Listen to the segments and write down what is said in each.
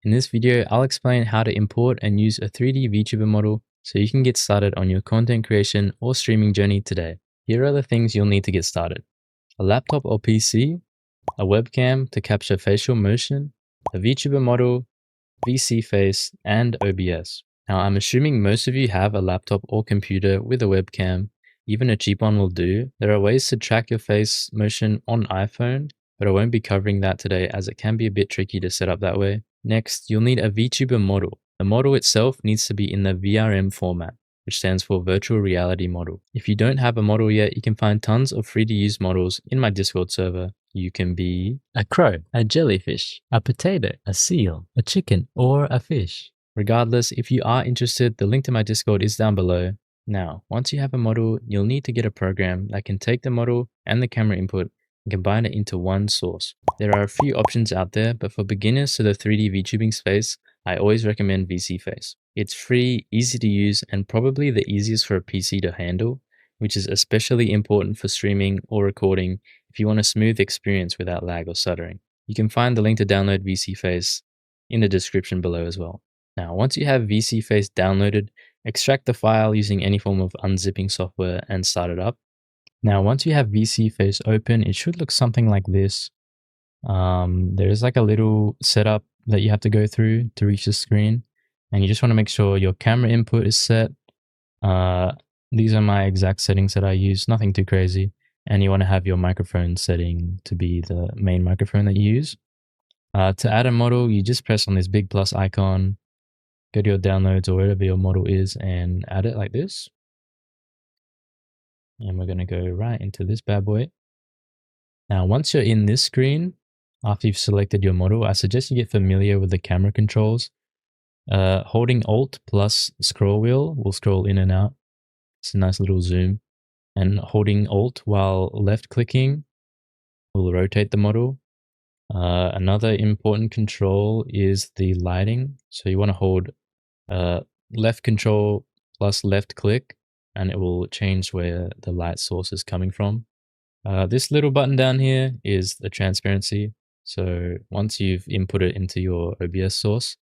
In this video, I'll explain how to import and use a 3D VTuber model so you can get started on your content creation or streaming journey today. Here are the things you'll need to get started: a laptop or PC, a webcam to capture facial motion, a VTuber model, VseeFace, and OBS. Now, I'm assuming most of you have a laptop or computer with a webcam. Even a cheap one will do. There are ways to track your face motion on iPhone, but I won't be covering that today as it can be a bit tricky to set up that way. Next, you'll need a VTuber model. The model itself needs to be in the VRM format, which stands for Virtual Reality Model. If you don't have a model yet, you can find tons of free to use models in my Discord server. You can be a crow, a jellyfish, a potato, a seal, a chicken, or a fish. Regardless, if you are interested, the link to my Discord is down below. Now, once you have a model, you'll need to get a program that can take the model and the camera input and combine it into one source. There are a few options out there, but for beginners to the 3D VTubing space, I always recommend VseeFace. It's free, easy to use, and probably the easiest for a PC to handle, which is especially important for streaming or recording if you want a smooth experience without lag or stuttering. You can find the link to download VseeFace in the description below as well. Now, once you have VseeFace downloaded, extract the file using any form of unzipping software and start it up. Now, once you have VseeFace open, it should look something like this. There is like a little setup that you have to go through to reach the screen, and you just want to make sure your camera input is set. These are my exact settings that I use, nothing too crazy. And you want to have your microphone setting to be the main microphone that you use. To add a model, you just press on this big plus icon, go to your downloads or wherever your model is and add it like this. And we're going to go right into this bad boy. Now, once you're in this screen, after you've selected your model, I suggest you get familiar with the camera controls. Holding Alt plus scroll wheel will scroll in and out. It's a nice little zoom. And holding Alt while left clicking will rotate the model. Another important control is the lighting. So you want to hold left control plus left click, and it will change where the light source is coming from. This little button down here is the transparency. So once you've input it into your OBS source,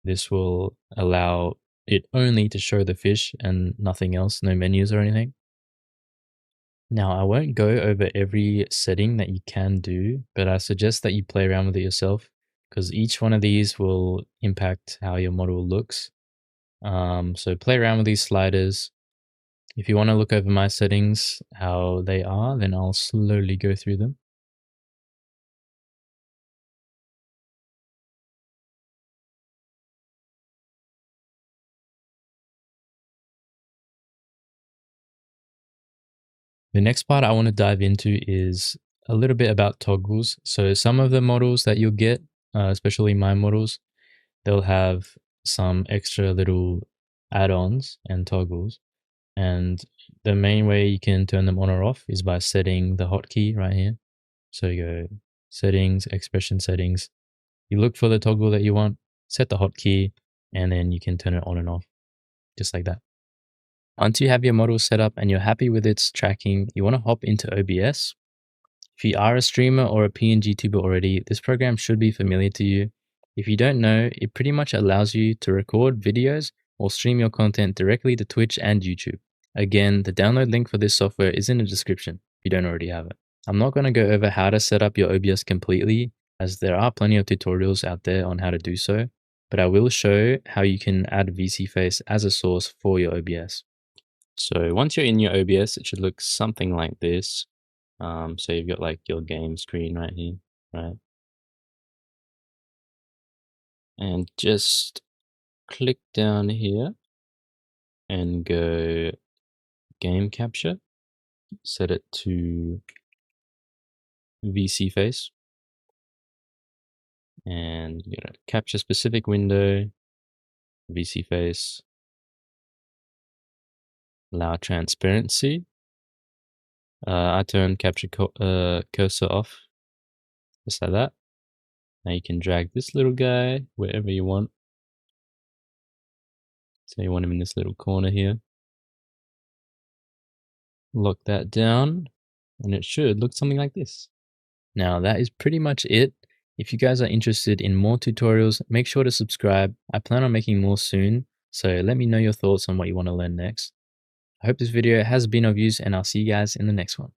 this will allow it only to show the fish and nothing else, no menus or anything. Now, I won't go over every setting that you can do, but I suggest that you play around with it yourself because each one of these will impact how your model looks. So play around with these sliders. If you want to look over my settings, how they are, then I'll slowly go through them. The next part I want to dive into is a little bit about toggles. So some of the models that you'll get, especially my models, they'll have some extra little add-ons and toggles. And the main way you can turn them on or off is by setting the hotkey right here. So you go settings, expression settings. You look for the toggle that you want, set the hotkey, and then you can turn it on and off, just like that. Once you have your model set up and you're happy with its tracking, you want to hop into OBS. If you are a streamer or a PNG tuber already, this program should be familiar to you. If you don't know, it pretty much allows you to record videos or stream your content directly to Twitch and YouTube. Again, the download link for this software is in the description if you don't already have it. I'm not going to go over how to set up your OBS completely, as there are plenty of tutorials out there on how to do so, but I will show how you can add VseeFace as a source for your OBS. So once you're in your OBS, it should look something like this. So you've got like your game screen right here, right? And just click down here and go game capture, set it to VseeFace, and you're gonna capture specific window, VseeFace, allow transparency. I turn capture cursor off, just like that. Now you can drag this little guy wherever you want. So you want him in this little corner here. Lock that down, and it should look something like this. Now that is pretty much it. If you guys are interested in more tutorials, make sure to subscribe. I plan on making more soon, so let me know your thoughts on what you want to learn next. I hope this video has been of use, and I'll see you guys in the next one.